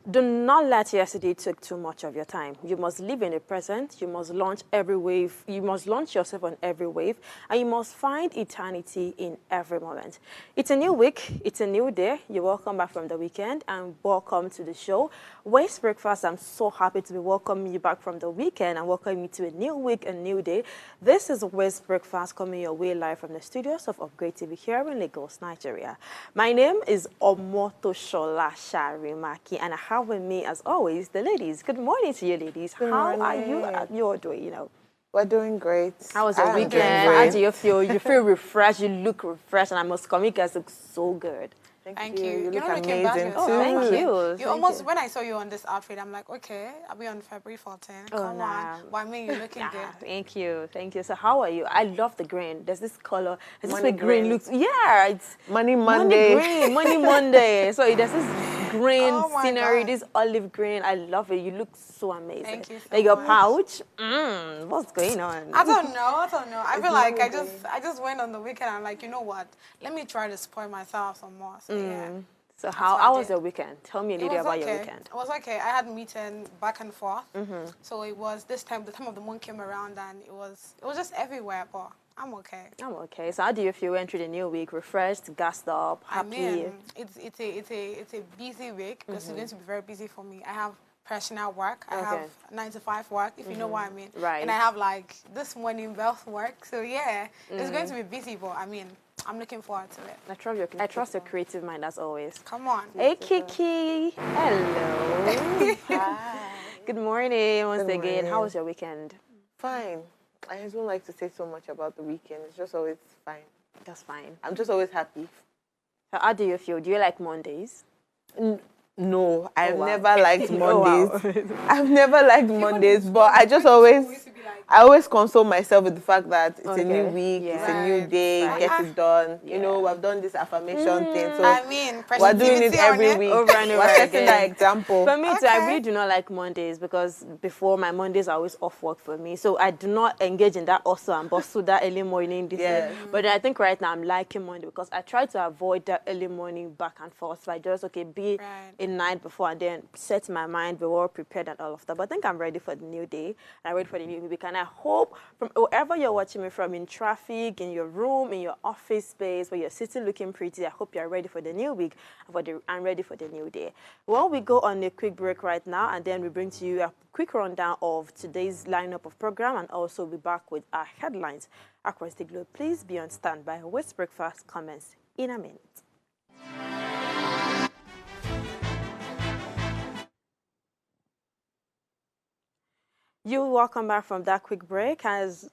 Do not let yesterday take too much of your time. You must live in the present. You must launch every wave. You must launch yourself on every wave, and you must find eternity in every moment. It's a new week. It's a new day. You're welcome back from the weekend, and welcome to the show. Waste Breakfast. I'm so happy to be welcoming you back from the weekend and welcoming you to a new week, a new day. This is Waste Breakfast coming your way live from the studios of Upgrade TV here in Lagos, Nigeria. My name is Omotoshola Sharimaki, and I have with me, as always, the ladies. Good morning to you, ladies. How are you doing? We're doing great. How was your weekend? How do you feel? You feel refreshed. You look refreshed, and I must comment, you guys look so good. Thank you. You look looking amazing bad too. Thank you. You almost, when I saw you on this outfit, I'm like, okay, I'll be on February 14. Come on. Why me? You're looking good. Thank you. Thank you. So how are you? I love the green. There's this color. There's this way green. green looks. Yeah, it's Money Monday. Money Monday. So there's this green scenery, God. this olive green. I love it. You look so amazing. Thank you so like your much. pouch. What's going on? I don't know. I feel like I just went on the weekend. I'm like, you know what? Let me try to spoil myself some more. So yeah. So how was your weekend? Tell me a little about your weekend. It was okay. I had meeting back and forth. So it was this time. The time of the month came around, and it was just everywhere. But I'm okay. I'm okay. So how do you feel entering the new week? Refreshed, gassed up, happy? I mean, it's a busy week because it's going to be very busy for me. I have personal work. I have 9 to 5 work, if you know what I mean. Right. And I have like this morning wealth work. So yeah, it's going to be busy, but I mean, I'm looking forward to it. I trust your creative mind as always. Come on. Hey, Kiki. Hello. Hi. Good morning once Good again. morning. How was your weekend? Fine. I just don't like to say so much about the weekend. It's just always fine. That's fine. I'm just always happy. So how do you feel? Do you like Mondays? No, I've wow. never liked Mondays. Oh, wow. I've never liked Mondays, but I just always, I always console myself with the fact that it's a new week, it's a new day, get it done. You know, I've done this affirmation thing, so I mean, we're doing it every week. Over and over We're setting again. that example. For me, too, I really do not like Mondays because before my Mondays are always off work for me. So I do not engage in that also and bustle that early morning. But I think right now I'm liking Monday because I try to avoid that early morning back and forth. So I just, be a night before and then set my mind, be well prepared and all of that. But I think I'm ready for the new day. I'm ready for the new week. And I hope from wherever you're watching me from, in traffic, in your room, in your office space, where you're sitting looking pretty, I hope you're ready for the new week and ready for the new day. Well, we go on a quick break right now, and then we bring to you a quick rundown of today's lineup of program, and also be back with our headlines across the globe. Please be on standby. Waste Breakfast comments in a minute. You're welcome back from that quick break. As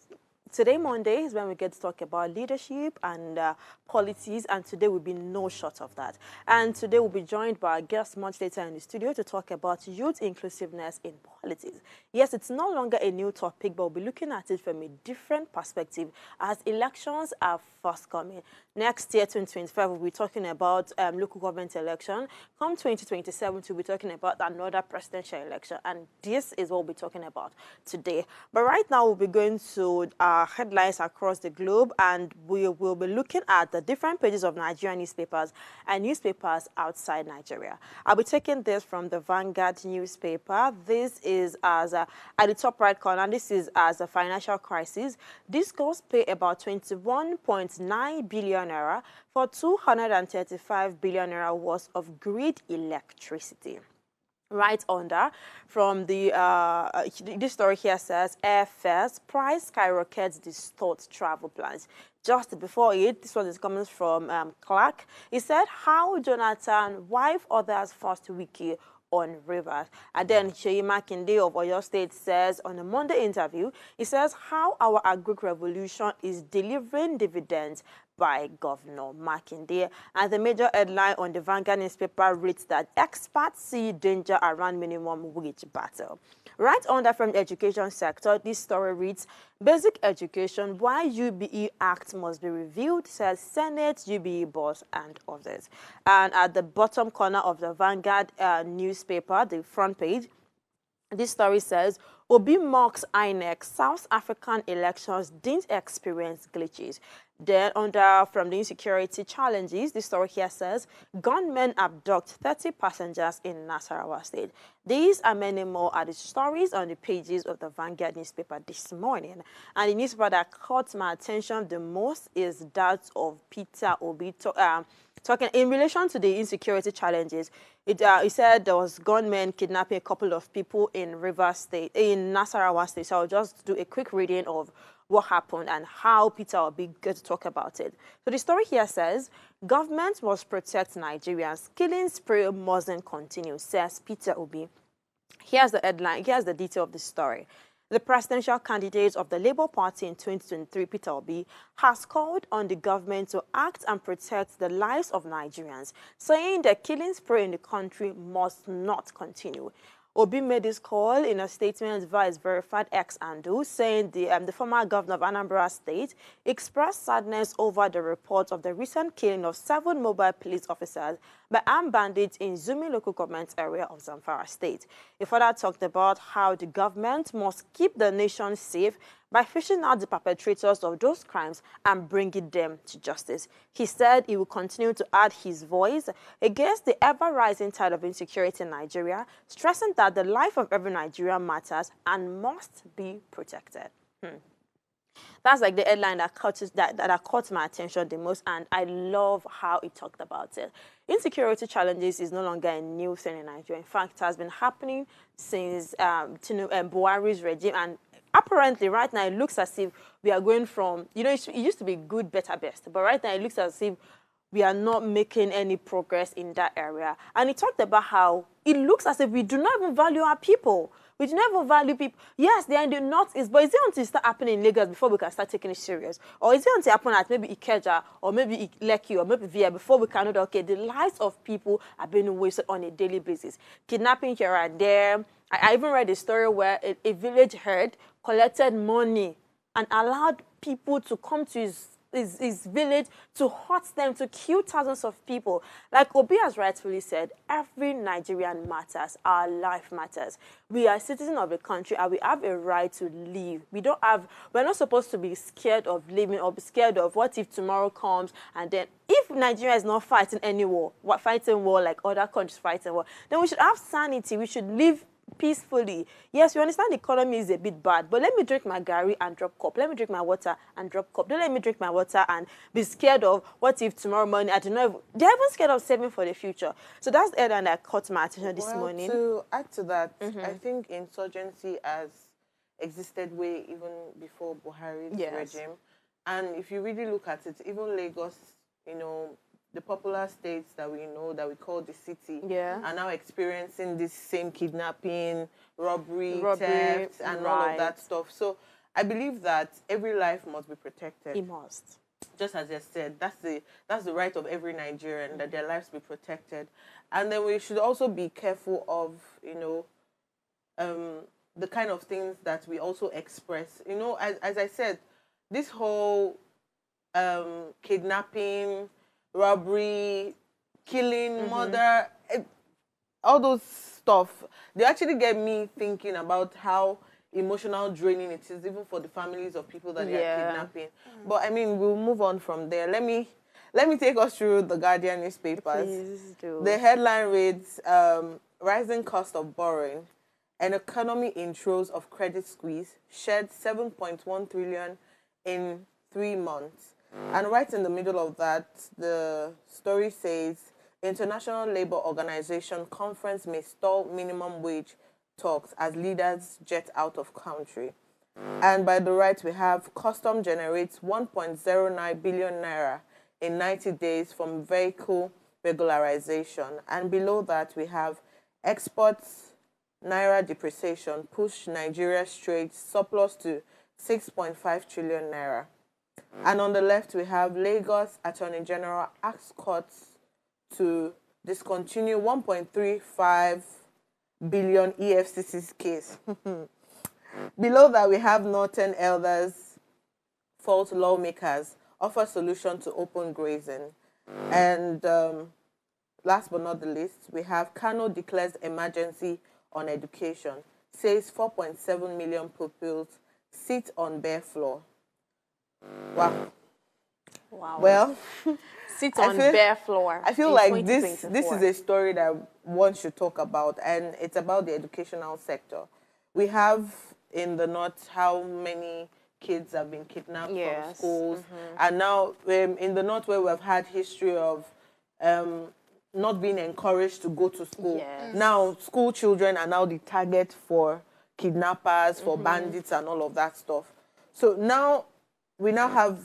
today, Monday, is when we get to talk about leadership and policies, and today will be no short of that. And today we'll be joined by our guest much later in the studio to talk about youth inclusiveness in politics. Yes, it's no longer a new topic, but we'll be looking at it from a different perspective as elections are forthcoming. Next year, 2025, we'll be talking about local government election. Come 2027, we'll be talking about another presidential election, and this is what we'll be talking about today. But right now, we'll be going to our headlines across the globe, and we will be looking at the different pages of Nigerian newspapers and newspapers outside Nigeria. I'll be taking this from the Vanguard newspaper. This is as at the top right corner. This is as a financial crisis. Discos pay about 21.9 billion naira for 235 billion naira worth of grid electricity. Right under, from the this story here says airfares price skyrockets distort travel plans. Just before it, this one is coming from Clark. He said how Jonathan wife others first wiki on Rivers. And then Seyi Makinde of Oyo State says on a Monday interview, he says how our agric revolution is delivering dividends by Governor Makinde. And the major headline on the Vanguard newspaper reads that experts see danger around minimum wage battle. Right under from the education sector, this story reads, basic education, why UBE Act must be reviewed, says Senate, UBE boss, and others. And at the bottom corner of the Vanguard newspaper, the front page, this story says, Obi mocks INEC, South African elections didn't experience glitches. Then from the insecurity challenges, the story here says, gunmen abduct 30 passengers in Nasarawa State. These and many more are the stories on the pages of the Vanguard newspaper this morning. And the newspaper that caught my attention the most is that of Peter Obi talking in relation to the insecurity challenges. It said there was gunmen kidnapping a couple of people in Nasarawa State. So I'll just do a quick reading of what happened and how Peter Obi going to talk about it. So the story here says, government must protect Nigerians. Killing spree mustn't continue, says Peter Obi. Here's the headline. Here's the detail of the story. The presidential candidate of the Labour Party in 2023, Peter Obi, has called on the government to act and protect the lives of Nigerians, saying the killing spree in the country must not continue. Obi made this call in a statement via his verified X handle, saying the former governor of Anambra State expressed sadness over the report of the recent killing of 7 mobile police officers by armed bandits in Zumi local government area of Zamfara State. He further talked about how the government must keep the nation safe by fishing out the perpetrators of those crimes and bringing them to justice. He said he will continue to add his voice against the ever-rising tide of insecurity in Nigeria, stressing that the life of every Nigerian matters and must be protected. That's like the headline that caught my attention the most, and I love how he talked about it. Insecurity challenges is no longer a new thing in Nigeria. In fact, it has been happening since Buhari's regime, and apparently right now it looks as if we are going from, it used to be good, better, best, but right now it looks as if we are not making any progress in that area. And he talked about how it looks as if we do not even value our people. We do not even value people. Yes, they are in the northeast, but is it until it start happening in Lagos before we can start taking it serious? Or is it until it happen at maybe Ikeja, or maybe Lekki, or maybe VIA before we can know that, okay, the lives of people are being wasted on a daily basis? Kidnapping here and there. I even read a story where a village herd collected money and allowed people to come to his village to hurt them, to kill thousands of people. Like Obi has rightfully said, every Nigerian matters. Our life matters. We are citizens of the country and we have a right to live. We're not supposed to be scared of living or be scared of what if tomorrow comes and then if Nigeria is not fighting any war, fighting war like other countries fighting war, then we should have sanity. We should live peacefully. Yes, we understand the economy is a bit bad, but let me drink my gari and drop cup. Let me drink my water and drop cup. Don't let me drink my water and be scared of what if tomorrow morning I don't know. They're even scared of saving for the future. So that's the headline that caught my attention this morning. To add to that, I think insurgency has existed way even before Buhari's regime. And if you really look at it, even Lagos, the popular states that we know, that we call the city, are now experiencing this same kidnapping, robbery theft, and all of that stuff. So I believe that every life must be protected. It must. Just as I said, that's the right of every Nigerian, that their lives be protected. And then we should also be careful of, the kind of things that we also express. As I said, this whole kidnapping, robbery, killing, murder, all those stuff, they actually get me thinking about how emotional draining it is, even for the families of people that they are kidnapping. But I mean, we'll move on from there. Let me take us through the Guardian newspapers. Please do. The headline reads, rising cost of borrowing, an economy in throes of credit squeeze, shed 7.1 trillion in 3 months. And right in the middle of that, the story says, International Labour Organization conference may stall minimum wage talks as leaders jet out of country. And by the right, we have custom generates 1.09 billion naira in 90 days from vehicle regularization. And below that, we have exports naira depreciation push Nigeria's trade surplus to 6.5 trillion naira. And on the left, we have Lagos Attorney General asks courts to discontinue 1.35 billion EFCC's case. Below that, we have Northern Elders fault lawmakers offer solution to open grazing. And last but not the least, we have Kano declares emergency on education, says 4.7 million pupils sit on bare floor. Wow. Wow. Well, sit on bare floor. I feel like this is a story that one should talk about, and it's about the educational sector. We have in the north how many kids have been kidnapped from schools, and now in the north where we've had history of not being encouraged to go to school. Yes. Now school children are now the target for kidnappers, for bandits, and all of that stuff. So now we now have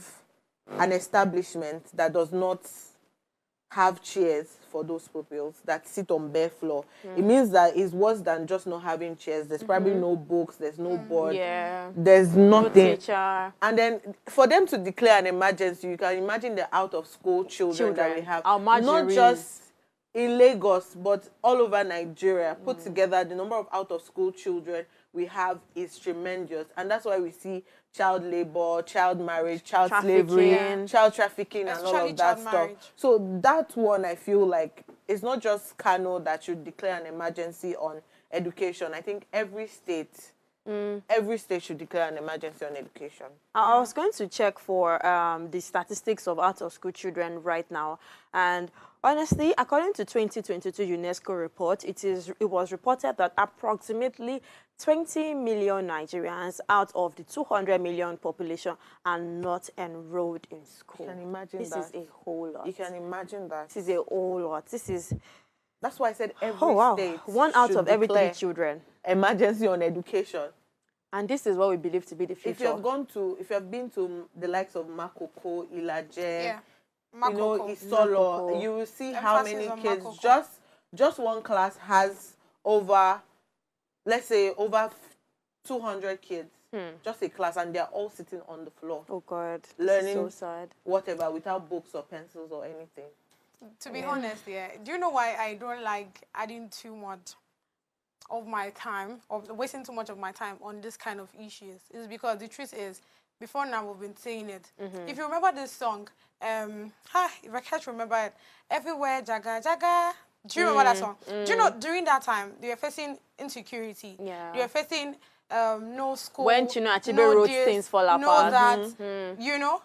an establishment that does not have chairs for those pupils that sit on bare floor. It means that it's worse than just not having chairs. There's probably no books, there's no board, there's nothing. No teacher. And then for them to declare an emergency, you can imagine the out of school children that we have. Not just in Lagos, but all over Nigeria. Put together, the number of out of school children we have is tremendous. And that's why we see child labor, child marriage, child slavery, child trafficking, and all of that stuff. So that one, I feel like, it's not just Kano that should declare an emergency on education. I think every state should declare an emergency on education. I was going to check for the statistics of out-of-school children right now. And honestly, according to 2022 UNESCO report, it was reported that approximately 20 million Nigerians out of the 200 million population are not enrolled in school. You can imagine this that. Is a whole lot. You can imagine that. This is a whole lot. That's why I said every state. One out of every 3 children. Emergency on education. And this is what we believe to be the future. If you have been to the likes of Makoko, Ilaje, Makoko. Isolo, you will see how many kids. Just one class has over, let's say, over 200 kids. Just a class, and they're all sitting on the floor. Oh God, learning so sad. Whatever without books or pencils or anything. To be honest, do you know why I don't like adding too much of my time, or wasting too much of my time on this kind of issues? Is because the truth is, before now we've been saying it. If you remember this song, if I can't remember it, Everywhere Jaga Jaga. Do you remember that song? Do you know during that time they were facing insecurity? Yeah. They were facing no school. When Achebe wrote things fall apart. That, you know.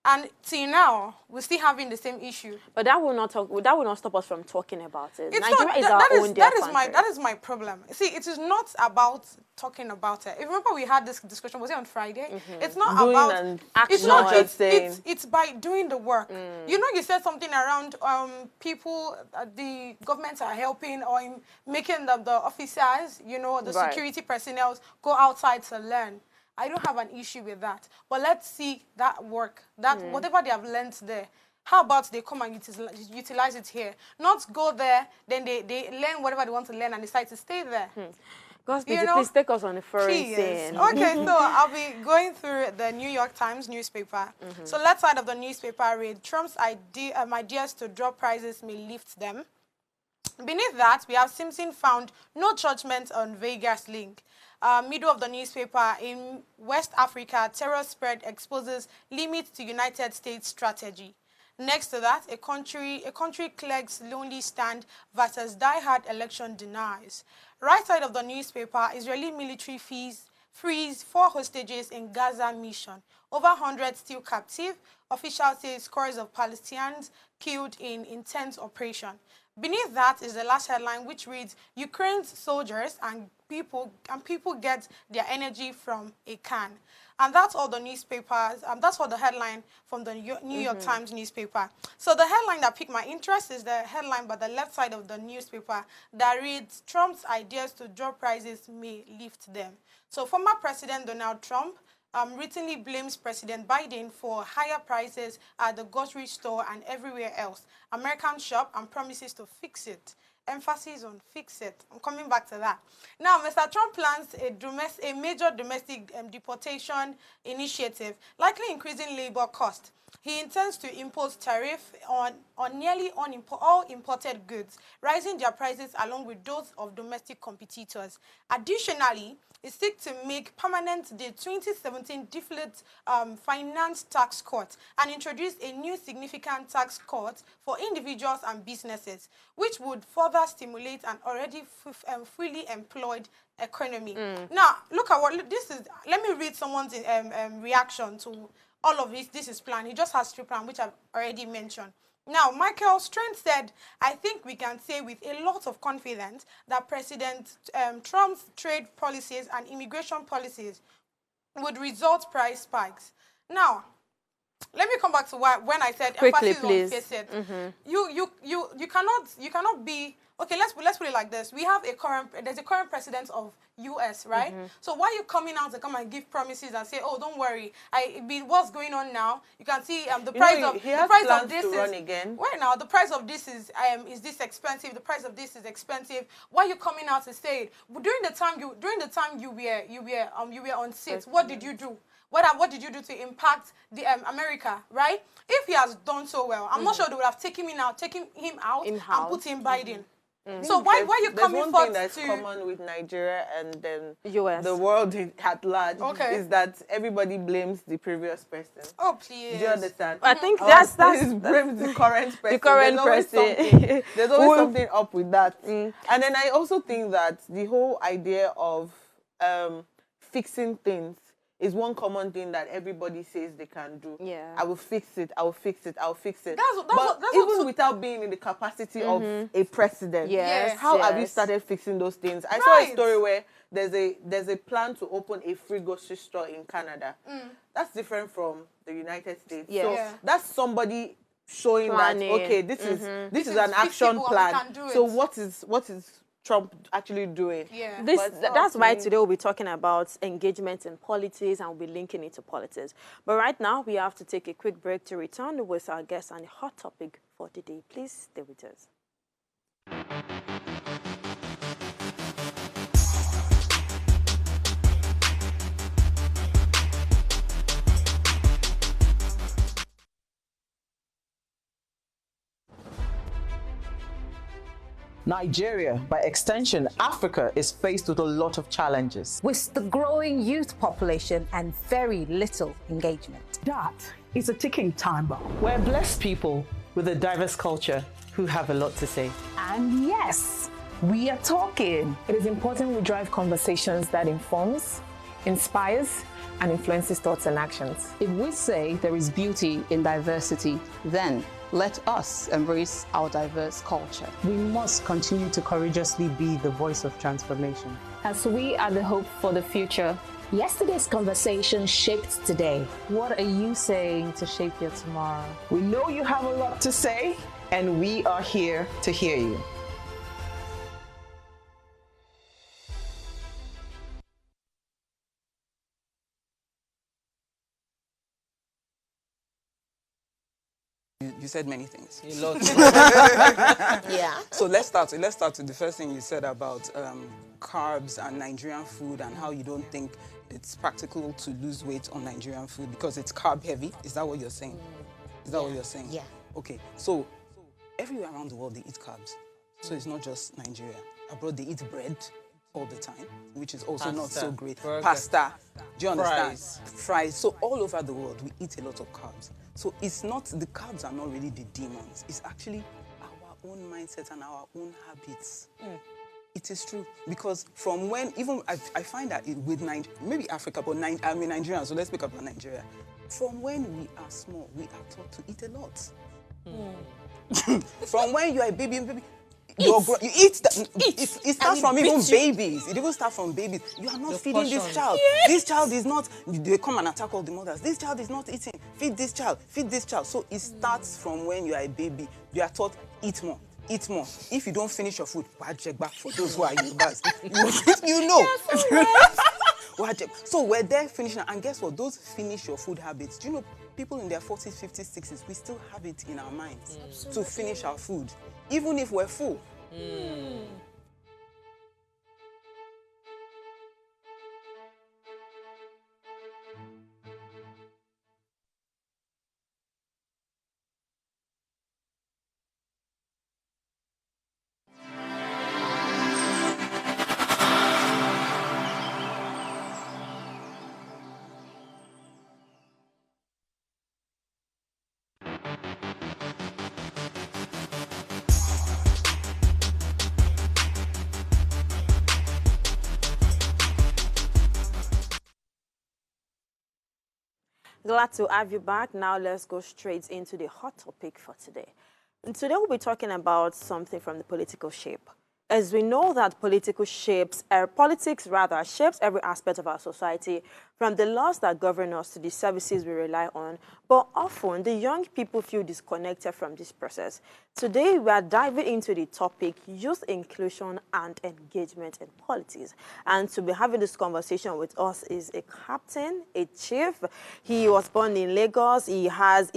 And till now, we're still having the same issue. But that will not stop us from talking about it. It's Nigeria not, is our own dear country. That is my problem. See, it is not about talking about it. If you remember, we had this discussion. Was it on Friday? It's not about. It's not just saying. It's by doing the work. You know, you said something around people. The governments are helping or making the officers, you know, the security personnel go outside to learn. I don't have an issue with that. But let's see that work, whatever they have learned there. How about they come and utilize it here? Not go there, then they learn whatever they want to learn and decide to stay there. Please take us on the foreign scene. Okay, so I'll be going through the New York Times newspaper. So left side of the newspaper read, Trump's ideas to drop prices may lift them. Beneath that, we have Simpson found no judgment on Vegas link. Middle of the newspaper, in West Africa, terror spread exposes limits to United States strategy. Next to that, a country clerk's lonely stand versus die-hard election denies. Right side of the newspaper, Israeli military frees 4 hostages in Gaza mission. Over 100 still captive. Officials say scores of Palestinians killed in intense operation. Beneath that is the last headline, which reads, Ukraine's soldiers and people get their energy from a can. And that's all the newspapers, that's all the headline from the New York Times newspaper. So the headline that piqued my interest is the headline by the left side of the newspaper that reads, Trump's ideas to drop prices may lift them. So former President Donald Trump routinely blames President Biden for higher prices at the grocery store and everywhere else. Americans shop and promises to fix it. Emphasis on fix it. I'm coming back to that. Now, Mr. Trump plans a major domestic deportation initiative, likely increasing labor costs. He intends to impose tariff on nearly all imported goods, rising their prices along with those of domestic competitors. Additionally, it seeks to make permanent the 2017 deferred finance tax cut and introduce a new significant tax cut for individuals and businesses, which would further stimulate an already fully employed economy. Now, look at what this is. Let me read someone's reaction to all of this is planned. He just has 3 plans, which I've already mentioned. Now, Michael Strand said, I think we can say with a lot of confidence that President Trump's trade policies and immigration policies would result price spikes. Now, let me come back to when I said quickly, emphasis please. on facet. You cannot be okay. Let's put it like this. There's a current president of U.S. right? So why are you coming out to come and give promises and say, oh, don't worry, what's going on now? You can see the price of this to is run again. right now. The price of this is this expensive? The price of this is expensive. Why are you coming out to say it? During the time you were on seat, what did you do? What did you do to impact the America, right? If he has done so well, I'm not sure they would have taken him out and put him Biden. So why are you coming forth to... There's one thing that's common with Nigeria and then US. the world at large is that everybody blames the previous person. Oh, please. Do you understand? I think that's blames the current person. The current person. There's always something up with that. And then I also think that the whole idea of fixing things is one common thing that everybody says they can do. Yeah. I will fix it. I will fix it. I will fix it. That's even without being in the capacity of a president, Yes, how have you started fixing those things? I saw a story where there's a plan to open a free grocery store in Canada. That's different from the United States. Yes. So Yeah. that's somebody showing Planning. that okay, this is an action feasible and we plan. can do So it. what is Trump actually doing? Yeah. That's why today we'll be talking about engagement in politics and we'll be linking it to politics. But right now, we have to take a quick break to return with our guest and the hot topic for the day. Please stay with us. Nigeria, by extension, Africa, is faced with a lot of challenges. With the growing youth population and very little engagement. That is a ticking time bomb. We're blessed people with a diverse culture who have a lot to say. And yes, we are talking. It is important we drive conversations that informs, inspires, and influences thoughts and actions. If we say there is beauty in diversity, then let us embrace our diverse culture. We must continue to courageously be the voice of transformation. As we are the hope for the future. Yesterday's conversation shaped today. What are you saying to shape your tomorrow? We know you have a lot to say, and we are here to hear you. You said many things. A lot. Yeah. So let's start with the first thing you said about carbs and Nigerian food and how you don't think it's practical to lose weight on Nigerian food because it's carb heavy. Is that what you're saying? Is that what you're saying? Yeah. Okay. So everywhere around the world they eat carbs. So it's not just Nigeria. Abroad they eat bread all the time, which is also not so great. Burger. Pasta. Do you understand? Fries. So all over the world we eat a lot of carbs. So it's not, the carbs are not really the demons. It's actually our own mindset and our own habits. It is true. Because from when, even I find that with maybe Africa, but Nigeria, so let's speak about Nigeria. From when we are small, we are taught to eat a lot. From when you are a baby, you eat. It starts from even babies. It even starts from babies. You are not feeding this child. Yes. This child is not. They come and attack all the mothers. This child is not eating. Feed this child. Feed this child. So it starts from when you are a baby. You are taught eat more. Eat more. If you don't finish your food, check back for those who are Yorubas. You know. So we're there finishing, and guess what? Those finish your food habits. Do you know people in their 40s, 50s, 60s? We still have it in our minds to finish our food, even if we're full. Glad to have you back. Now let's go straight into the hot topic for today. And today we'll be talking about something from the political shape. As we know that politics shapes every aspect of our society, from the laws that govern us to the services we rely on, but often the young people feel disconnected from this process. Today we are diving into the topic youth inclusion and engagement in politics. And to be having this conversation with us is a captain, a chief. He was born in Lagos. He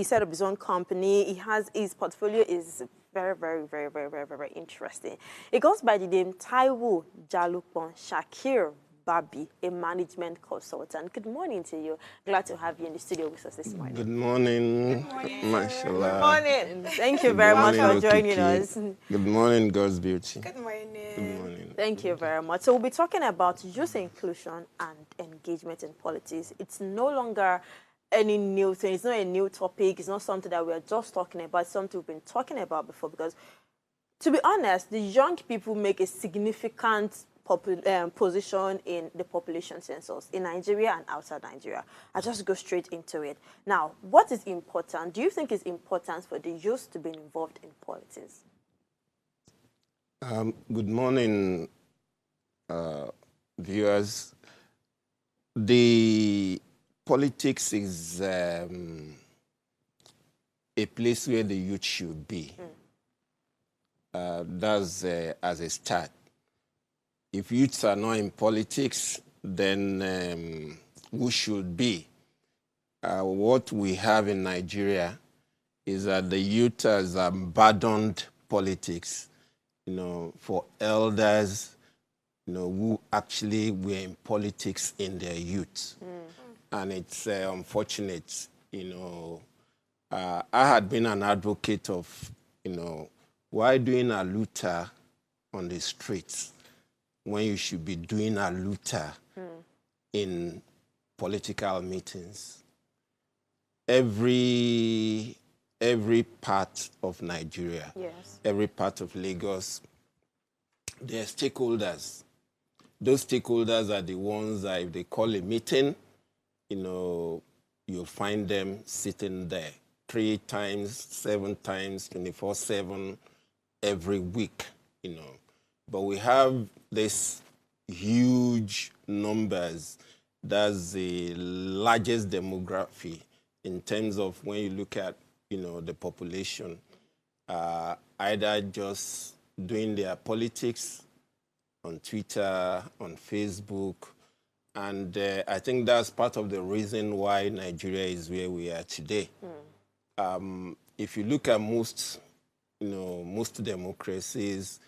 set up his own company. His portfolio is very interesting. It goes by the name Taiwo Jalupon Shakir Babi, a management consultant. Good morning to you. Glad to have you in the studio with us this morning. Good morning. Good morning. Mashallah. Good morning. Thank you very much for joining us. Good morning, God's Beauty. Good morning. Good morning. Thank you very much. So we'll be talking about youth inclusion and engagement in politics. It's no longer any new thing. It's not a new topic. It's not something that we're just talking about. It's something we've been talking about before, because to be honest, the young people make a significant position in the population census in Nigeria and outside Nigeria. I'll just go straight into it. Now, what is important? Do you think it's important for the youth to be involved in politics? Good morning, viewers. The politics is a place where the youth should be. That's as a start. If youths are not in politics, then who should be? What we have in Nigeria is that the youth has abandoned politics, for elders, who actually were in politics in their youth. And it's unfortunate, I had been an advocate of, why doing a looter on the streets when you should be doing a looter in political meetings? Every part of Nigeria, yes, every part of Lagos, there are stakeholders. Those stakeholders are the ones that if they call a meeting, you'll find them sitting there 3 times, 7 times, 24/7, every week, But we have this huge numbers. That's the largest demography in terms of when you look at, the population, either just doing their politics on Twitter, on Facebook. And I think that's part of the reason why Nigeria is where we are today. If you look at most democracies,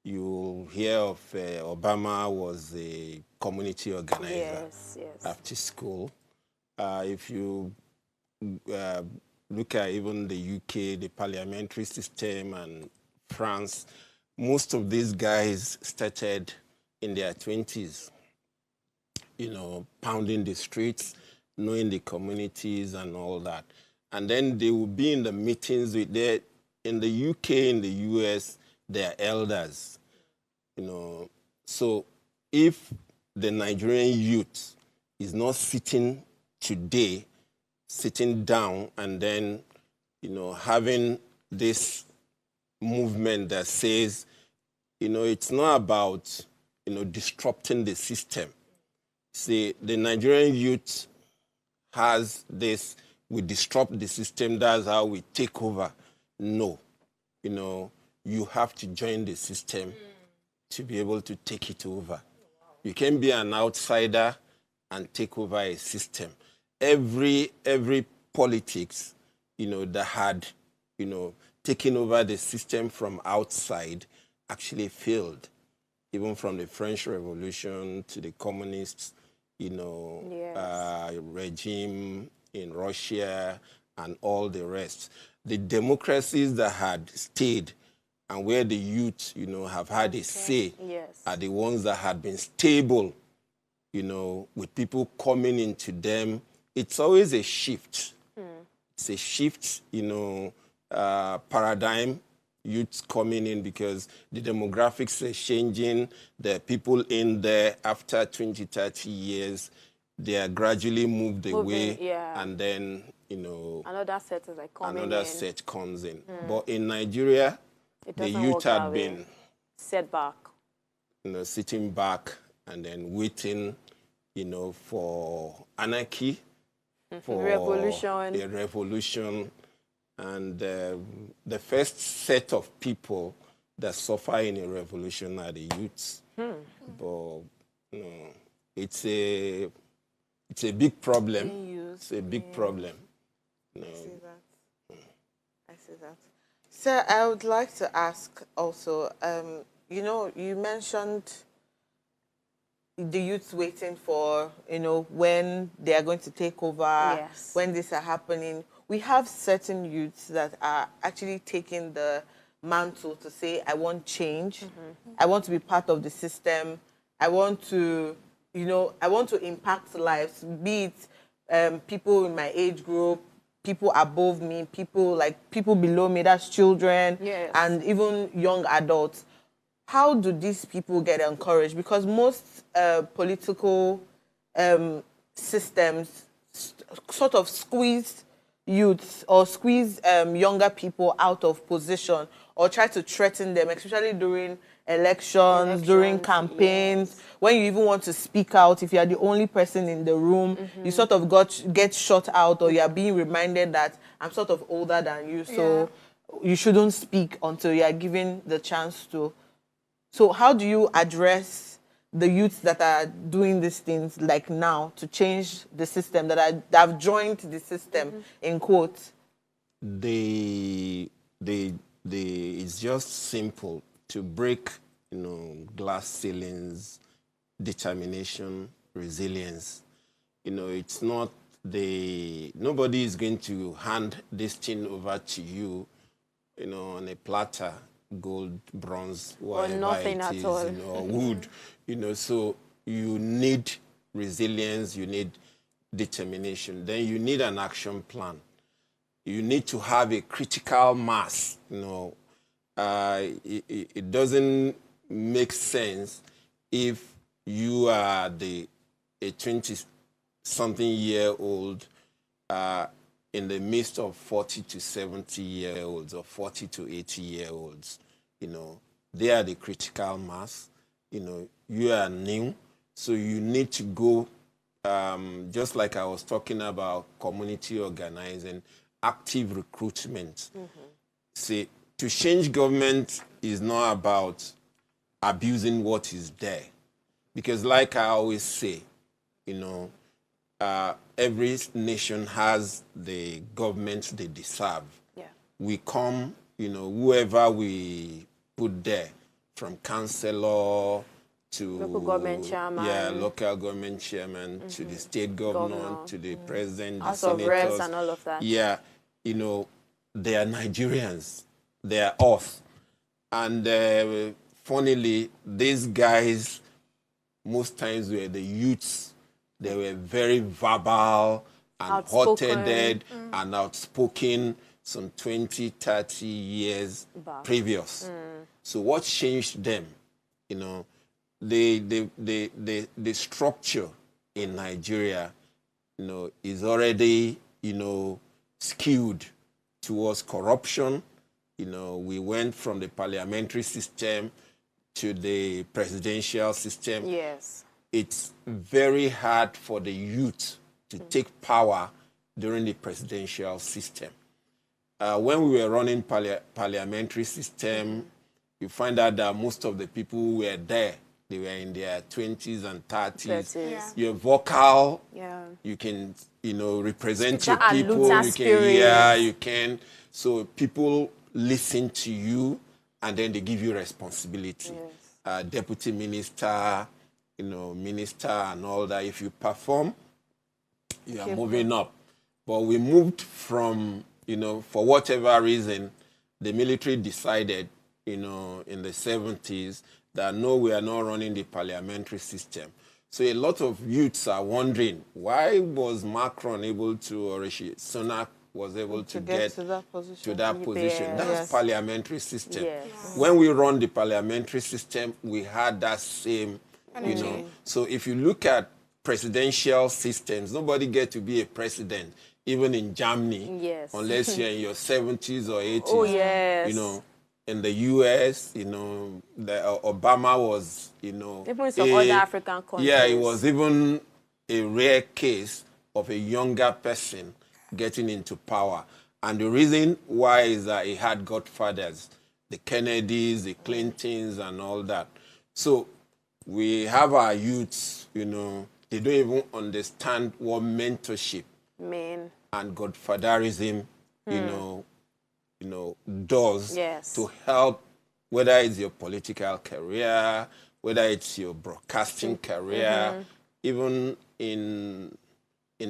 you'll hear of Obama was a community organizer after school. If you look at even the UK, the parliamentary system, and France, most of these guys started in their 20s, pounding the streets, knowing the communities and all that. And then they will be in the meetings with their, in the UK, in the US, they're elders, So if the Nigerian youth is not sitting down and then, having this movement that says, it's not about, disrupting the system. See, the Nigerian youth has this, we disrupt the system, that's how we take over. No, you have to join the system to be able to take it over. You can be an outsider and take over a system. Every politics, that had, taken over the system from outside actually failed. Even from the French Revolution to the communists, regime in Russia and all the rest. The democracies that had stayed and where the youth, have had a say are the ones that had been stable, with people coming into them. It's always a shift. It's a shift, paradigm, youths coming in because the demographics are changing. There are people in there after 20, 30 years, they are gradually moved Moving, away, yeah. and then, you know, Another set is like coming another in. set comes in. But in Nigeria, It the doesn't youth work that had way. been, Set back. you know, sitting back and then waiting, you know, for anarchy, for Revolution. a revolution. And the first set of people that suffer in a revolution are the youths. But you know, it's a big problem. It's a big problem. You know. I see that. I see that. Sir, I would like to ask also, you know, you mentioned the youths waiting for, you know, when they are going to take over, Yes. when these are happening. We have certain youths that are actually taking the mantle to say, I want change. I want to be part of the system. I want to, you know, I want to impact lives, be it people in my age group, people above me, people below me, that's children, Yes. and even young adults. How do these people get encouraged? Because most political systems sort of squeeze youths or squeeze younger people out of position or try to threaten them, especially during elections, during campaigns, yes. when you even want to speak out. If you are the only person in the room, you sort of get shut out, or you are being reminded that I'm sort of older than you, so you shouldn't speak until you are given the chance to. So how do you address the youths that are doing these things like now to change the system, that have joined the system, in quotes? It's just simple to break, you know, glass ceilings, determination, resilience. You know, it's not nobody is going to hand this thing over to you, you know, on a platter, gold, bronze, whatever nothing it at is, all. you know, or wood, you know, so you need resilience, you need determination, then you need an action plan. You need to have a critical mass, you know. It doesn't make sense if you are a 20-something-year-old in the midst of 40 to 70-year-olds or 40 to 80-year-olds. You know, they are the critical mass. You know, you are new, so you need to go, just like I was talking about community organizing, active recruitment. See, to change government is not about abusing what is there. Because like I always say, you know, every nation has the government they deserve. Yeah. We come, you know, whoever we put there, from councillor to local government chairman, local government chairman, to the state governor, to the president, House the of senators, Reps and all of that. Yeah, you know, they are Nigerians. They are us. And funnily, these guys, most times were the youths. They were very verbal and hot-headed and outspoken some 20, 30 years previous. So what changed them? You know, the structure in Nigeria, you know, is already, you know, skewed towards corruption. You know, we went from the parliamentary system to the presidential system. Yes. It's very hard for the youth to take power during the presidential system. When we were running parliamentary system, you find out that most of the people who were there, they were in their 20s and 30s. Yeah. You're vocal. Yeah. You can, you know, represent That your people. Aluta You spirit. can, yeah, you can. So people listen to you, and then they give you responsibility. Yes. Deputy minister, you know, minister and all that. If you perform, you are moving up. But we moved from, you know, for whatever reason, the military decided, you know, in the 70s that no, we are not running the parliamentary system. So a lot of youths are wondering, why was Macron able to, or Sunak was able to get to that position? That's Yes. parliamentary system. Yes. When we run the parliamentary system, we had that same, you know. So if you look at presidential systems. Nobody gets to be a president, even in Germany, yes. unless you're in your 70s or 80s. Oh, yes. You know, in the US, you know, Obama was, you know... Even some other African countries. Yeah, it was even a rare case of a younger person getting into power. And the reason why is that he had godfathers, the Kennedys, the Clintons, and all that. So we have our youths, you know, they don't even understand what mentorship and godfatherism, you know, does to help, whether it's your political career, whether it's your broadcasting career, even in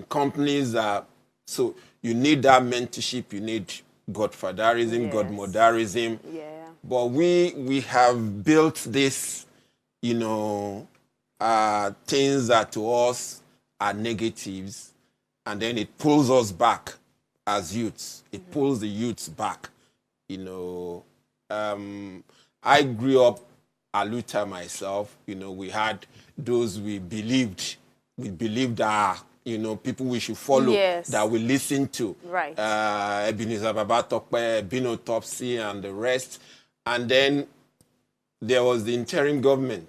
companies that, so you need that mentorship, you need godfatherism, godmotherism. Yeah. But we have built this, you know, things that to us are negatives, and then it pulls us back as youths. It pulls the youths back, you know. I grew up at Luther myself. You know, we had those we believed are, you know, people we should follow, that we listen to. Right. Ebenezer Babatokpe, Bino Topsy, and the rest. And then there was the interim government.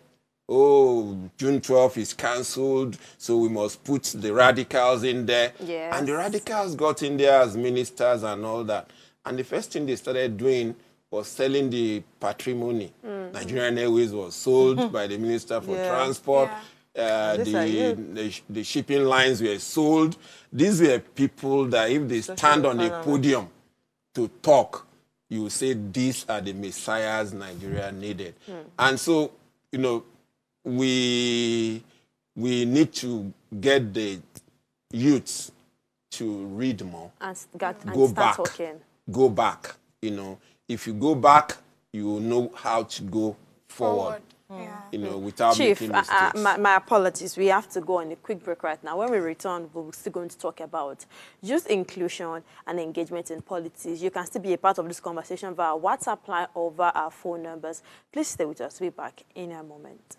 Oh, June 12th is cancelled, so we must put the radicals in there. Yes. And the radicals got in there as ministers and all that. And the first thing they started doing was selling the patrimony. Nigerian Airways was sold by the Minister for Transport. The shipping lines were sold. These were people that if they stand on the podium to talk, you will say these are the messiahs Nigeria needed. And so, you know, we need to get the youths to read more. And start talking. Go back. You know, if you go back, you will know how to go forward. You know, without making mistakes. My apologies. We have to go on a quick break right now. When we return, we're still going to talk about youth inclusion and engagement in politics. You can still be a part of this conversation via WhatsApp line or via our phone numbers. Please stay with us. We'll be back in a moment.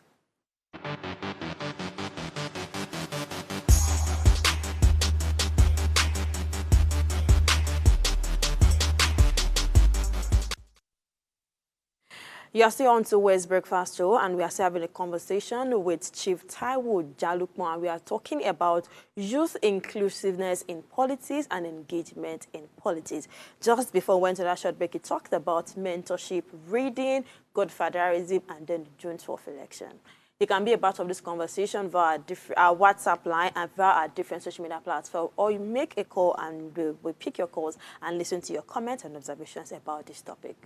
You are still on to West Breakfast Show, and we are still having a conversation with Chief Taiwo Jalukmo, and we are talking about youth inclusiveness in politics and engagement in politics. Just before we went to that short break, he talked about mentorship, reading, godfatherism, and then the June 12th election. You can be a part of this conversation via our WhatsApp line and via our different social media platforms, or you make a call and we'll pick your calls and listen to your comments and observations about this topic.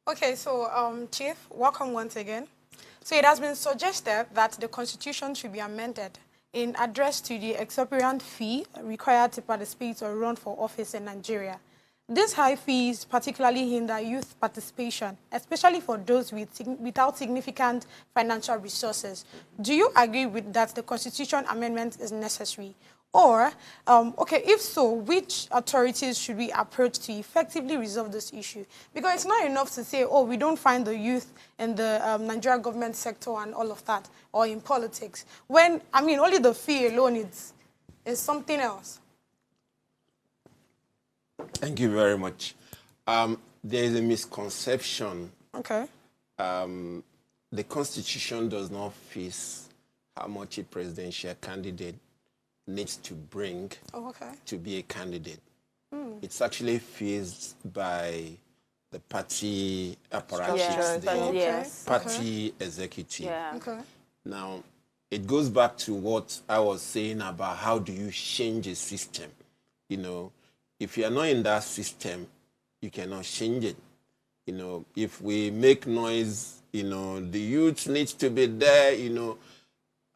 Okay, so, Chief, welcome once again. So it has been suggested that the Constitution should be amended in address to the exorbitant fee required to participate or run for office in Nigeria. These high fees particularly hinder youth participation, especially for those without significant financial resources. Do you agree with that the Constitution amendment is necessary? Or, okay, if so, which authorities should we approach to effectively resolve this issue? Because it's not enough to say, oh, we don't find the youth in the Nigerian government sector and all of that, or in politics. When, I mean, only the fee alone is something else. Thank you very much. There is a misconception. Okay. The Constitution does not fix how much a presidential candidate needs to bring to be a candidate. It's actually fixed by the party apparatus, the party executive. Now, it goes back to what I was saying about how do you change a system. You know, if you are not in that system, you cannot change it. You know, if we make noise, you know, the youth needs to be there, you know.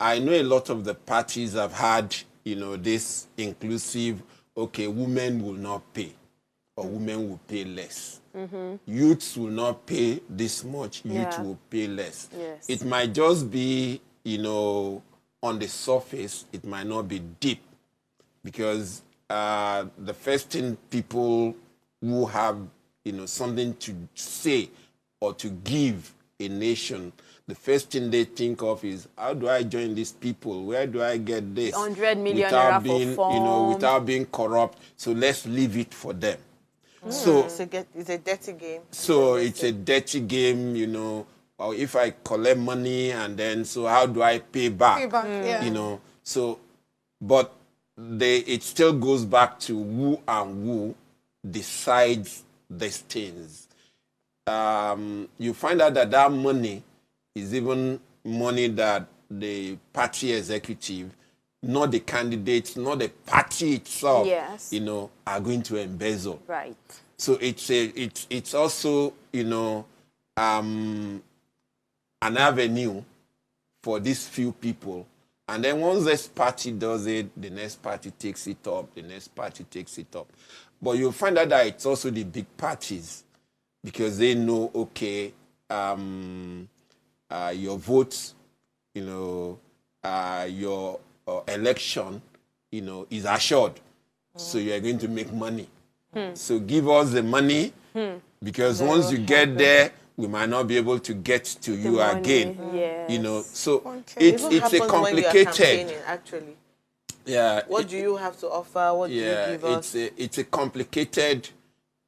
I know a lot of the parties have had, you know, this inclusive, okay, women will not pay, or women will pay less. Youths will not pay this much, youth will pay less. It might just be, you know, on the surface, it might not be deep, because the first thing people who have, you know, something to say or to give a nation, the first thing they think of is, how do I join these people? Where do I get this? 100 million without naira being, for you know, form. without being corrupt. So let's leave it for them. So it's a dirty game. So it's a dirty game, you know. Or if I collect money and then, so how do I pay back? Pay back, yeah. You know. So, but it still goes back to who and who decides these things. You find out that that money is even money that the party executive, not the candidates, not the party itself, Yes. you know, are going to embezzle. Right. So it's also, you know, an avenue for these few people. And then once this party does it, the next party takes it up, the next party takes it up. But you'll find out that it's also the big parties, because they know, okay, your votes, you know, your election, you know, is assured. So you're going to make money. So give us the money, because once you get there, we might not be able to get to you again. Yes. You know, so It it's even a happens when you are complicated. campaigning, actually. Yeah. What do you have to offer? What do you give us? It's a complicated,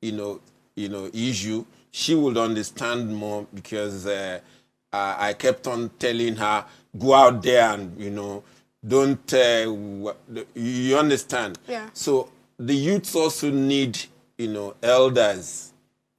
you know, issue. She would understand more, because I kept on telling her, go out there and, you know, don't, you understand? Yeah. So the youths also need, you know, elders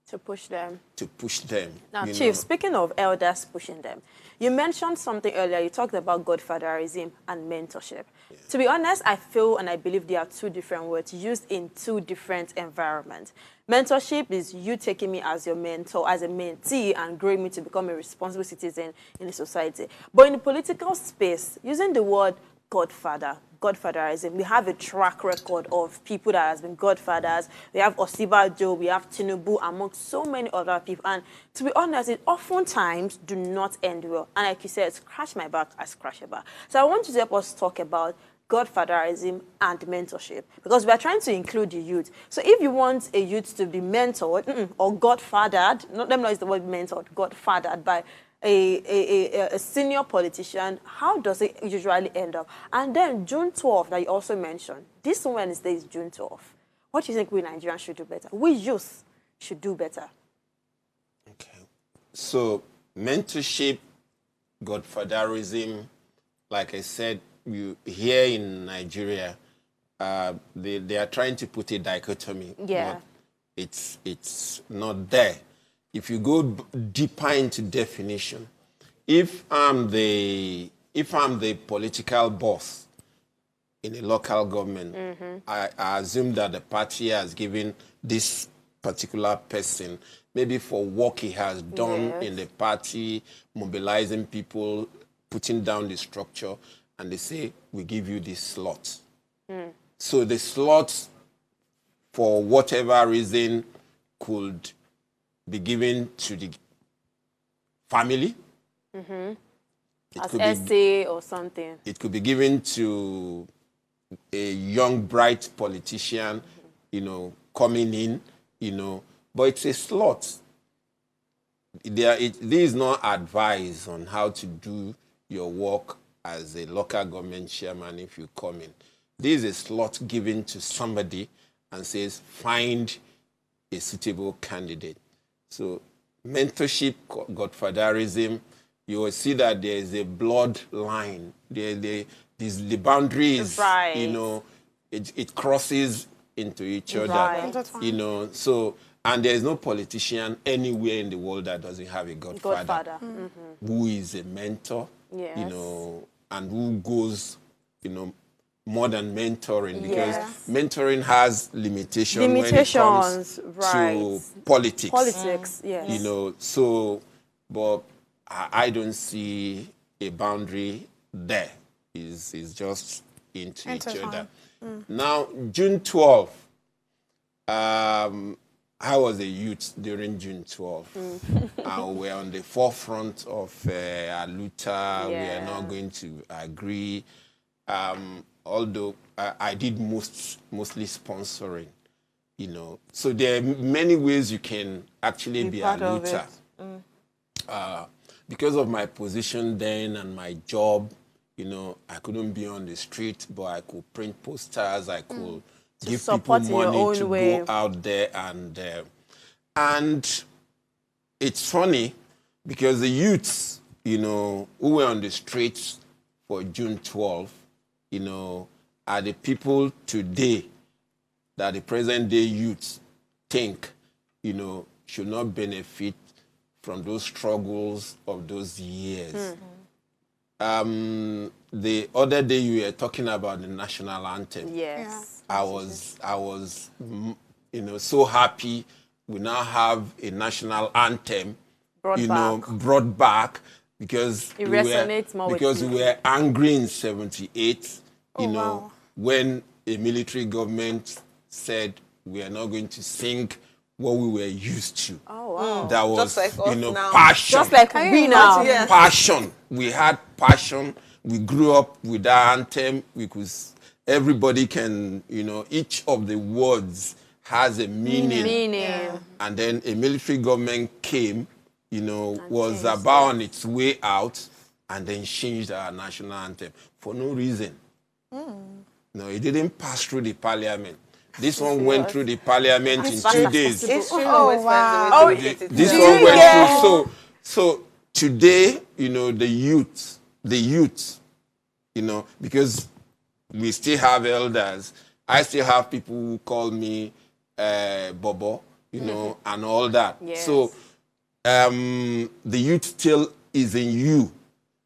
To push them. to push them. Now, you Chief, know. speaking of elders pushing them, you mentioned something earlier. You talked about godfatherism and mentorship. Yeah. To be honest, I feel and I believe they are two different words used in two different environments. Mentorship is you taking me as your mentor, as a mentee, and growing me to become a responsible citizen in the society. But in the political space, using the word godfatherism, we have a track record of people that has been godfathers. We have Osibajo, we have Tinubu, amongst so many other people. And to be honest, it oftentimes do not end well. And like you said, scratch my back, I scratch your back. So I want you to help us talk about godfatherism and mentorship, because we are trying to include the youth. So if you want a youth to be mentored or godfathered, not them knows the word mentored, godfathered by a senior politician, how does it usually end up? And then June 12th that you also mentioned, this Wednesday is June 12th. What do you think we Nigerians should do better? We youth should do better. Okay. So mentorship, godfatherism, like I said, you here in Nigeria, they are trying to put a dichotomy. Yeah. But it's not there. If you go deeper into definition, if I'm the political boss in a local government, I assume that the party has given this particular person, maybe for work he has done in the party, mobilizing people, putting down the structure, and they say, we give you this slot. So the slot, for whatever reason, could be given to the family. As essay or something. It could be given to a young, bright politician, you know, coming in, you know, but it's a slot. There is no advice on how to do your work as a local government chairman if you come in. This is a slot given to somebody and says, find a suitable candidate. So mentorship, godfatherism, you will see that there is a bloodline. The boundaries, right. You know, it crosses into each other. Right. You know, so, and there is no politician anywhere in the world that doesn't have a godfather. Who is a mentor, you know, and who goes, you know, more than mentoring, because mentoring has limitations when it comes to politics. Yes. You know, so, but I don't see a boundary there. It's just into each other. Now, June 12th, I was a youth during June 12th. We're on the forefront of Aluta. We are not going to agree. Although I did mostly sponsoring, you know. So there are many ways you can actually be a Aluta. because of my position then and my job, you know, I couldn't be on the street, but I could print posters, I could give people money to go out there and it's funny because the youths, you know, who were on the streets for June 12th, you know, are the people today that the present-day youths think, you know, should not benefit from those struggles of those years. The other day you were talking about the national anthem. Yes. I was, you know, so happy we now have a national anthem, brought back because it resonates more because we were angry in '78, you know, when a military government said we are not going to sing what we were used to. Oh, wow. That was, like you know, now. passion. Just like we now. Yes. Passion. We had passion. We grew up with that anthem. Everybody can, you know, each of the words has a meaning. Yeah. And then a military government came, you know, was about on its way out and then changed our national anthem for no reason. No, it didn't pass through the parliament. This one went through the parliament in 2 days. This one went through. So today, you know, the youth, you know, because we still have elders. I still have people who call me Bobo, you know, and all that. Yes. So the youth still is in you.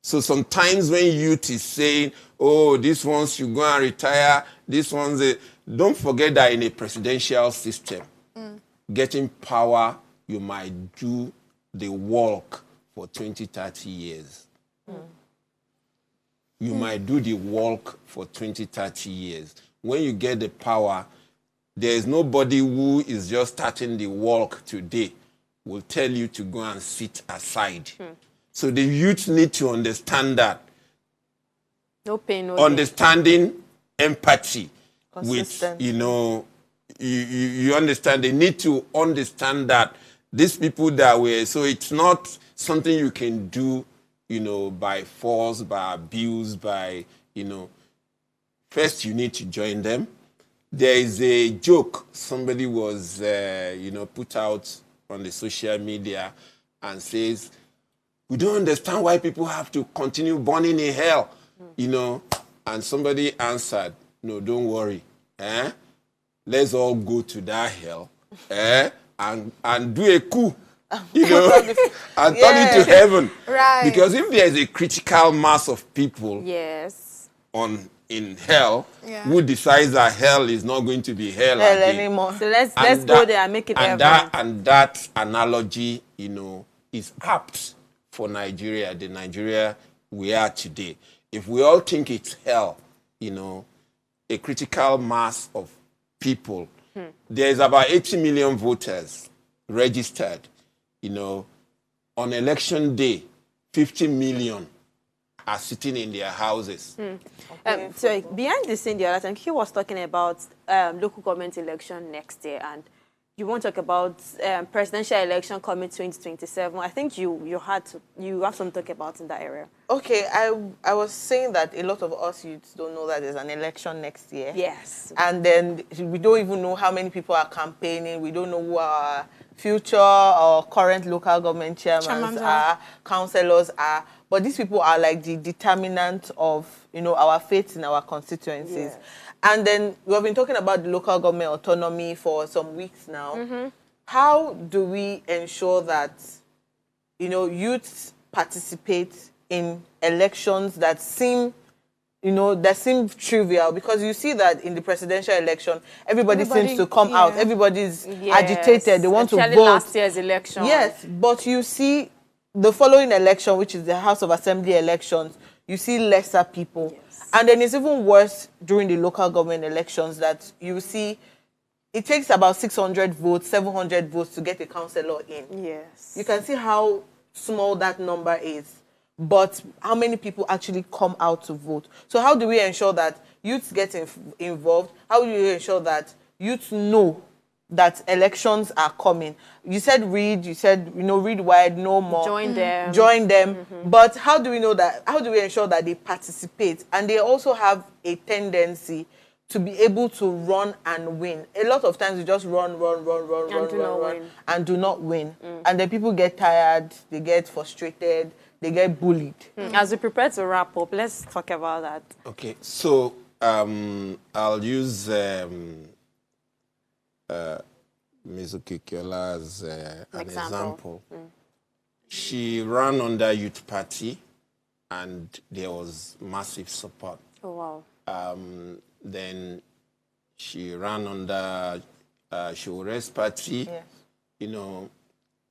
So sometimes when youth is saying, oh, this one should go and retire, this one's a... Don't forget that in a presidential system, getting power, you might do the work for 20, 30 years. You might do the work for 20, 30 years. When you get the power, there is nobody who is just starting the work today will tell you to go and sit aside. So the youth need to understand that. No pain, no Understanding, empathy. Which, you know, you understand, they need to understand that these people that were, so it's not something you can do, you know, by force, by abuse, by, you know, first you need to join them. There is a joke somebody was, you know, put out on the social media and says, we don't understand why people have to continue burning in hell, you know, and somebody answered, no, don't worry. Let's all go to that hell and do a coup, you know, and turn it to heaven. Right. Because if there is a critical mass of people in hell who decides that hell is not going to be hell anymore. So let's go there and make it heaven. And that analogy, you know, is apt for Nigeria, the Nigeria we are today. If we all think it's hell, you know, a critical mass of people, there is about 80 million voters registered, you know, on election day, 50 million are sitting in their houses. So behind the scene the other time, he was talking about local government election next year, and you want to talk about presidential election coming 2027. I think you have some talk about in that area. Okay, I was saying that a lot of us youths don't know that there's an election next year. Yes. And then we don't even know how many people are campaigning. We don't know who our future or current local government chairmen are, councillors are. But these people are like the determinant of, you know, our fate in our constituencies. Yes. And then we have been talking about the local government autonomy for some weeks now. How do we ensure that, you know, youths participate in elections that seem, you know, that seem trivial? Because you see that in the presidential election, everybody seems to come out. Everybody's agitated. They want to vote. Last year's election. Yes, but you see the following election, which is the House of Assembly elections, you see lesser people. Yes. And then it's even worse during the local government elections that you see it takes about 600 votes, 700 votes to get a councillor in. Yes. You can see how small that number is, but how many people actually come out to vote. So how do we ensure that youths get involved? How do we ensure that youths know that elections are coming. You said read, you said, read wide, no more. Join them. Join them. But how do we know that, how do we ensure that they participate? And they also have a tendency to be able to run and win. A lot of times you just run, and do not win. And then people get tired, they get frustrated, they get bullied. As we prepare to wrap up, let's talk about that. Okay, so I'll use Mizuki Kyola as an example. She ran under Youth Party, and there was massive support. Oh, wow. Then she ran under Shores Party,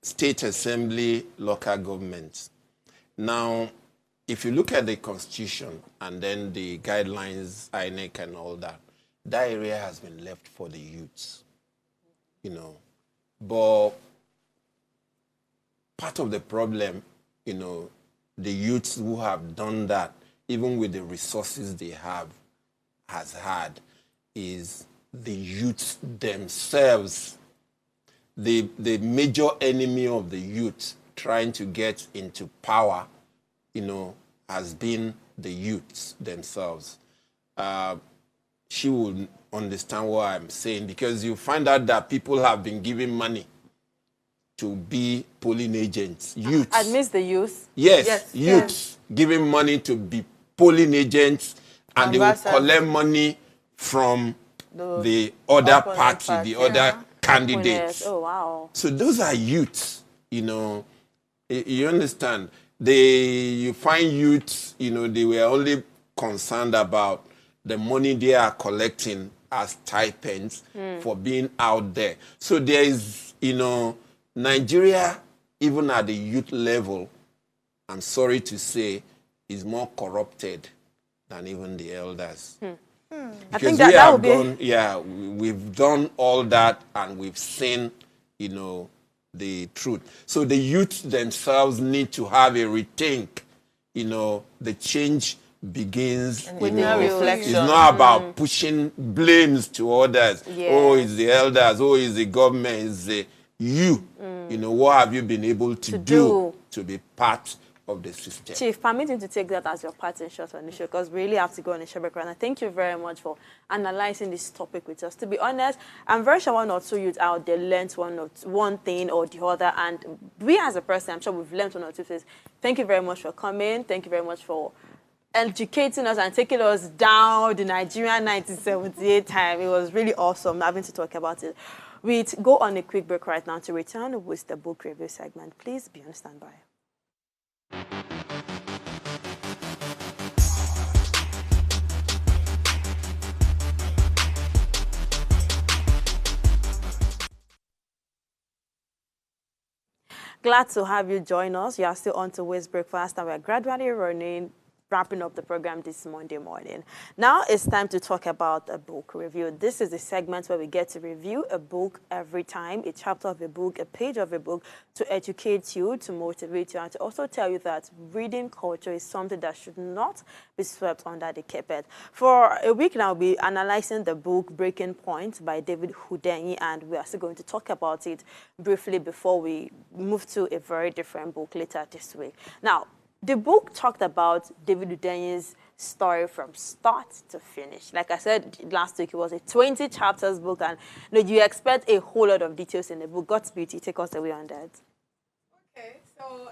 state assembly, local governments. Now, if you look at the constitution and then the guidelines, INEC and all that, that area has been left for the youths, But part of the problem, the youths who have done that, even with the resources they has had, is the youths themselves. The major enemy of the youth trying to get into power, has been the youths themselves. She will understand what I'm saying, because you find out that people have been giving money to be polling agents. Youths. Admits the youth? Yes, youths giving money to be polling agents, and they will collect money from the other party, the other candidates. Oh, wow. So those are youths, you understand? You find youths, they were only concerned about the money they are collecting as stipends for being out there. So there is, Nigeria, even at the youth level, I'm sorry to say, is more corrupted than even the elders. I think that would be... Yeah, we've done all that, and we've seen, the truth. So the youth themselves need to have a rethink. The change begins with reflection. It's not about pushing blames to others. Yes. Oh, it's the elders. Oh, it's the government. It's the you. What have you been able to do to be part of the system? Chief, permit me to take that as your parting shot on the show, because we really have to go on the show break right now. Thank you very much for analyzing this topic with us. To be honest, I'm very sure one or two youth out there learned one thing or the other, and we as a person, I'm sure we've learned one or two things. Thank you very much for coming. Thank you very much for educating us and taking us down the Nigerian 1978 time. It was really awesome having to talk about it. We go on a quick break right now to return with the book review segment. Please be on standby. Glad to have you join us. You are still on to Wiz Breakfast, and we're gradually wrapping up the program this Monday morning. Now it's time to talk about a book review. This is a segment where we get to review a book every time, a chapter of a book, a page of a book, to educate you, to motivate you, and to also tell you that reading culture is something that should not be swept under the carpet. For a week now, we'll be analyzing the book Breaking Point by David Hundeyin, and we are still going to talk about it briefly before we move to a very different book later this week. Now, the book talked about David Hundeyin's story from start to finish. Like I said last week, it was a 20 chapters book, and you expect a whole lot of details in the book. God's beauty, take us away on that. Okay, so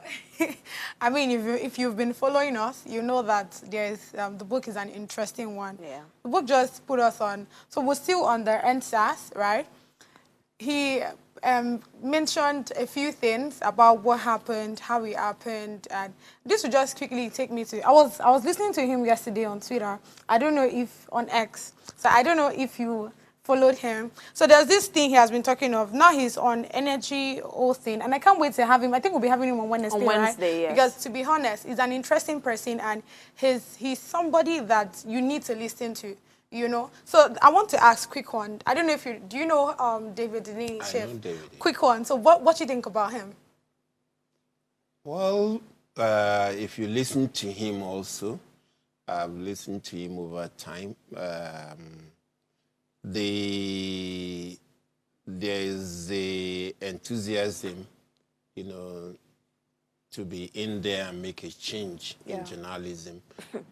I mean, if you've been following us, you know that there's the book is an interesting one. Yeah. The book just put us on. So we're still on the NSAS, right? He mentioned a few things about what happened, how it happened, and this would just quickly take me to... I was listening to him yesterday on Twitter. I don't know if... on X. So I don't know if you followed him. So there's this thing he has been talking of. Now he's on energy whole thing, and I can't wait to have him. I think we'll be having him on Wednesday, on Wednesday, right? Yes. Because to be honest, he's an interesting person, and he's somebody that you need to listen to. So I want to ask, quick one. I don't know if do you know David Hundeyin, Chef? I know David. Quick one. So what do you think about him? Well, if you listen to him also, I've listened to him over time. The there is a enthusiasm, you know, to be in there and make a change in journalism.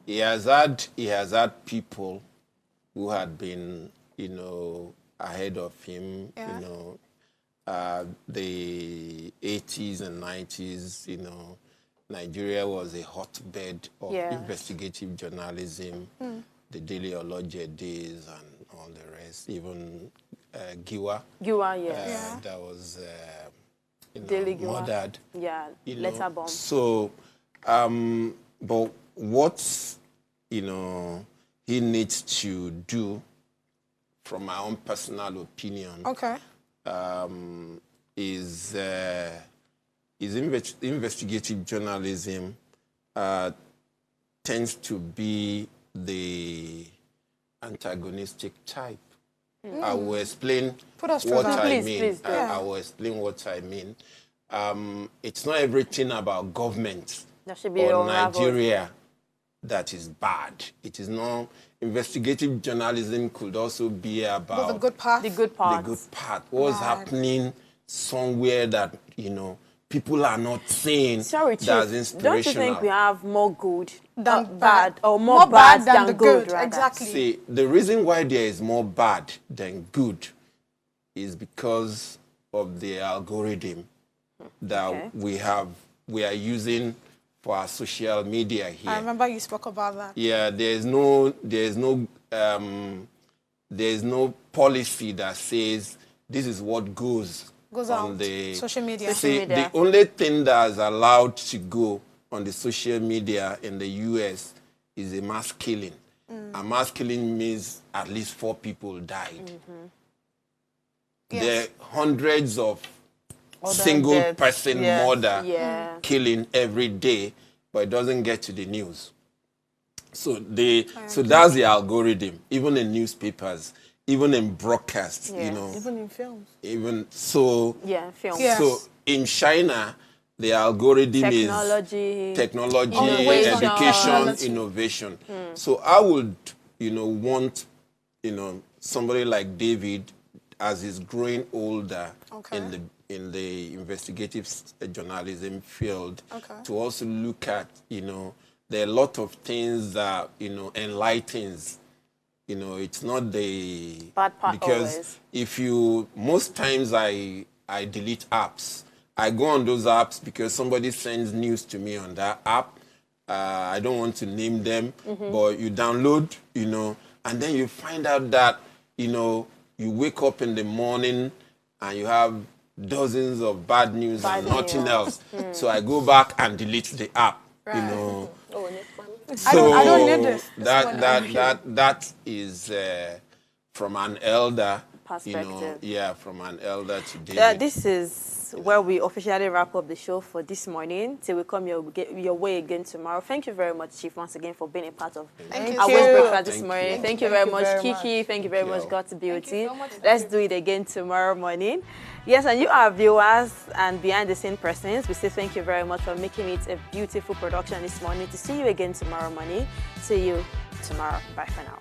He has had people who had been, you know, ahead of him, you know, the 80s and 90s, you know, Nigeria was a hotbed of investigative journalism, the Daily Oloje days and all the rest, even Giwa. Giwa, yes. That was you know, Daily Giwa. murdered. Yeah, you know. letter bomb. So, but what, you know, he needs to do, from my own personal opinion, is investigative journalism tends to be the antagonistic type. I will explain what I mean. I will explain what I mean. It's not everything about government or Nigeria that is bad. It is not. Investigative journalism could also be about the good part. The good part. The good part. What's happening somewhere that, you know, people are not seeing. Sorry, Chief, that's inspirational. don't you think we have more good than bad, or more bad than good? Exactly. See, the reason why there is more bad than good is because of the algorithm that we are using for our social media here. I remember you spoke about that. Yeah, there's no policy that says this is what goes on out the social media. See, the only thing that is allowed to go on the social media in the US is a mass killing. A mass killing means at least 4 people died. There are hundreds of single person murder killing every day, but it doesn't get to the news. So that's the algorithm, even in newspapers, even in broadcasts, you know. Even in films. Even so. Yeah, films. Yes. So in China, the algorithm is technology, education, innovation. So I would, you know, want, you know, somebody like David, as he's growing older in the investigative journalism field, to also look at, you know, there are a lot of things that, you know, enlightens. You know, it's not the bad part because always. If you, most times I delete apps. I go on those apps because somebody sends news to me on that app. I don't want to name them, but you download, you know, and then you find out that, you know, you wake up in the morning and you have dozens of bad news and nothing else. So I go back and delete the app, you know. So I don't need this. That is from an elder perspective. You know, from an elder to David. This is where we officially wrap up the show for this morning. Till we come your way again tomorrow. Thank you very much, Chief, once again for being a part of our breakfast this morning. Thank you very much, Kiki. Thank you very much, God to Beauty. Let's do it again tomorrow morning. Yes, and you, our viewers and behind-the-scene persons, we say thank you very much for making it a beautiful production this morning. To see you again tomorrow morning. See you tomorrow. Bye for now.